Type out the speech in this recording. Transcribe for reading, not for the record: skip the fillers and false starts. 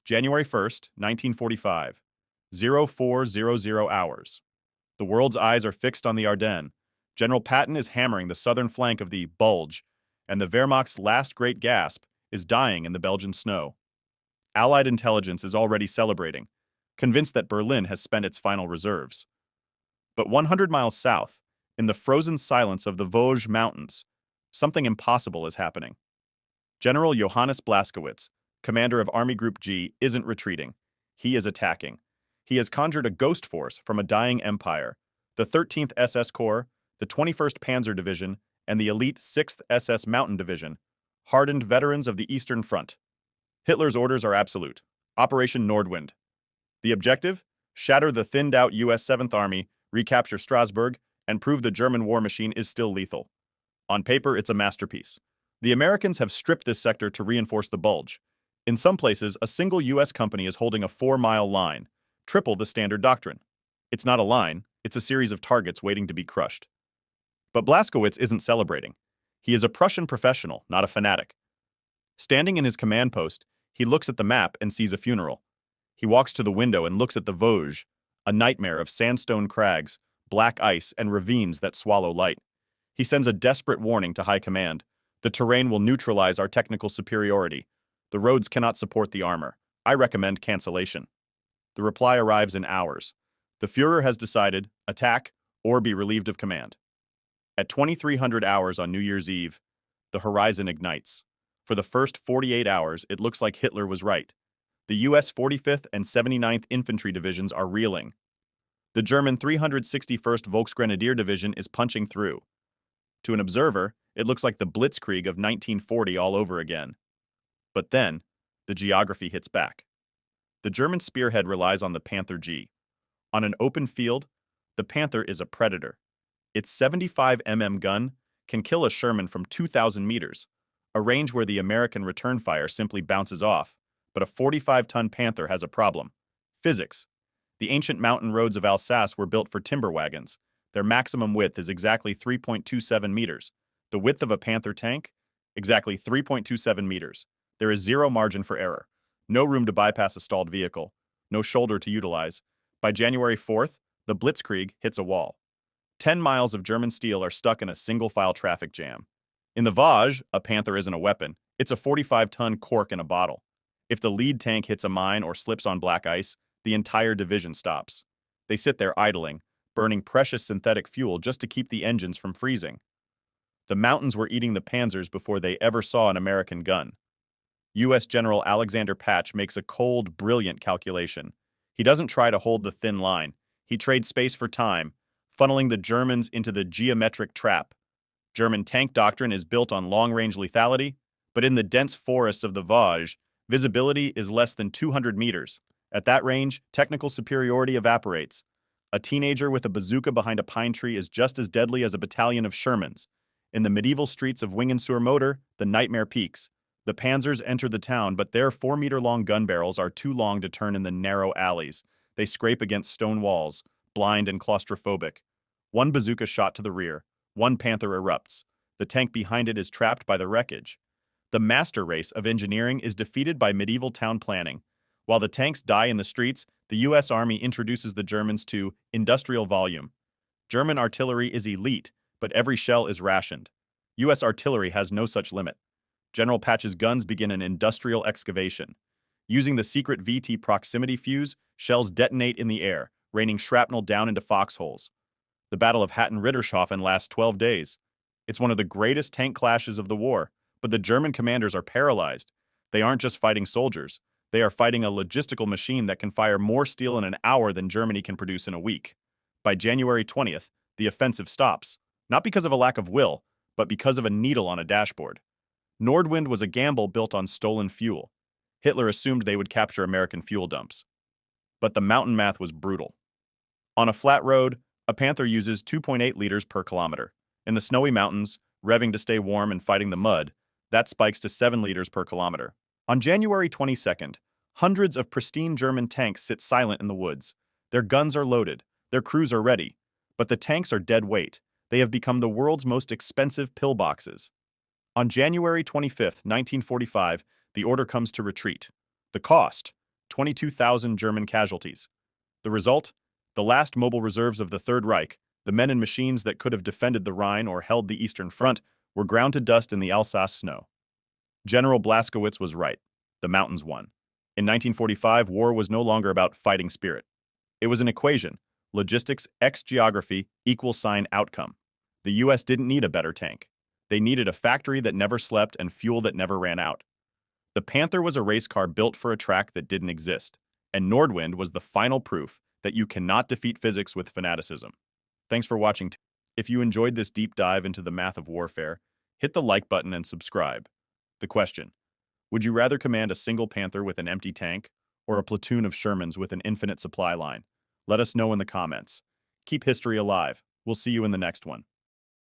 January 1st, 1945, 0400 hours. The world's eyes are fixed on the Ardennes. General Patton is hammering the southern flank of the Bulge, and the Wehrmacht's last great gasp is dying in the Belgian snow. Allied intelligence is already celebrating, convinced that Berlin has spent its final reserves. But 100 miles south, in the frozen silence of the Vosges Mountains, something impossible is happening. General Johannes Blaskowitz, commander of Army Group G, isn't retreating. He is attacking. He has conjured a ghost force from a dying empire, the 13th SS Corps, the 21st Panzer Division, and the elite 6th SS Mountain Division, hardened veterans of the Eastern Front. Hitler's orders are absolute. Operation Nordwind. The objective? Shatter the thinned-out U.S. 7th Army, recapture Strasbourg, and prove the German war machine is still lethal. On paper, it's a masterpiece. The Americans have stripped this sector to reinforce the Bulge. In some places, a single U.S. company is holding a 4-mile line, triple the standard doctrine. It's not a line, it's a series of targets waiting to be crushed. But Blaskowitz isn't celebrating. He is a Prussian professional, not a fanatic. Standing in his command post, he looks at the map and sees a funeral. He walks to the window and looks at the Vosges, a nightmare of sandstone crags, black ice, and ravines that swallow light. He sends a desperate warning to high command. The terrain will neutralize our technical superiority. The roads cannot support the armor. I recommend cancellation. The reply arrives in hours. The Führer has decided, attack or be relieved of command. At 2300 hours on New Year's Eve, the horizon ignites. For the first 48 hours, it looks like Hitler was right. The U.S. 45th and 79th Infantry Divisions are reeling. The German 361st Volksgrenadier Division is punching through. To an observer, it looks like the Blitzkrieg of 1940 all over again. But then, the geography hits back. The German spearhead relies on the Panther G. On an open field, the Panther is a predator. Its 75 mm gun can kill a Sherman from 2,000 meters, a range where the American return fire simply bounces off. But a 45-ton Panther has a problem. Physics. The ancient mountain roads of Alsace were built for timber wagons. Their maximum width is exactly 3.27 meters. The width of a Panther tank? Exactly 3.27 meters. There is zero margin for error. No room to bypass a stalled vehicle. No shoulder to utilize. By January 4th, the Blitzkrieg hits a wall. 10 miles of German steel are stuck in a single-file traffic jam. In the Vosges, a Panther isn't a weapon. It's a 45-ton cork in a bottle. If the lead tank hits a mine or slips on black ice, the entire division stops. They sit there idling, burning precious synthetic fuel just to keep the engines from freezing. The mountains were eating the Panzers before they ever saw an American gun. U.S. General Alexander Patch makes a cold, brilliant calculation. He doesn't try to hold the thin line. He trades space for time, funneling the Germans into the geometric trap. German tank doctrine is built on long-range lethality, but in the dense forests of the Vosges, visibility is less than 200 meters. At that range, technical superiority evaporates. A teenager with a bazooka behind a pine tree is just as deadly as a battalion of Shermans. In the medieval streets of Wingen-sur-Moder, the nightmare peaks. The Panzers enter the town, but their 4-meter-long gun barrels are too long to turn in the narrow alleys. They scrape against stone walls, blind and claustrophobic. One bazooka shot to the rear. One Panther erupts. The tank behind it is trapped by the wreckage. The master race of engineering is defeated by medieval town planning. While the tanks die in the streets, the U.S. Army introduces the Germans to industrial volume. German artillery is elite, but every shell is rationed. U.S. artillery has no such limit. General Patch's guns begin an industrial excavation. Using the secret VT proximity fuse, shells detonate in the air, raining shrapnel down into foxholes. The Battle of Hatten-Rittershofen lasts 12 days. It's one of the greatest tank clashes of the war, but the German commanders are paralyzed. They aren't just fighting soldiers. They are fighting a logistical machine that can fire more steel in an hour than Germany can produce in a week. By January 20th, the offensive stops, not because of a lack of will, but because of a needle on a dashboard. Nordwind was a gamble built on stolen fuel. Hitler assumed they would capture American fuel dumps. But the mountain math was brutal. On a flat road, a Panther uses 2.8 liters per kilometer. In the snowy mountains, revving to stay warm and fighting the mud, that spikes to 7 liters per kilometer. On January 22nd, hundreds of pristine German tanks sit silent in the woods. Their guns are loaded, their crews are ready, but the tanks are dead weight. They have become the world's most expensive pillboxes. On January 25th, 1945, the order comes to retreat. The cost? 22,000 German casualties. The result? The last mobile reserves of the Third Reich, the men and machines that could have defended the Rhine or held the Eastern Front, were ground to dust in the Alsace snow. General Blaskowitz was right. The mountains won. In 1945, war was no longer about fighting spirit. It was an equation: logistics x geography equals sign outcome. The US didn't need a better tank. They needed a factory that never slept and fuel that never ran out. The Panther was a race car built for a track that didn't exist, and Nordwind was the final proof that you cannot defeat physics with fanaticism. Thanks for watching. If you enjoyed this deep dive into the math of warfare, hit the like button and subscribe. The question: would you rather command a single Panther with an empty tank or a platoon of Shermans with an infinite supply line? Let us know in the comments. Keep history alive. We'll see you in the next one.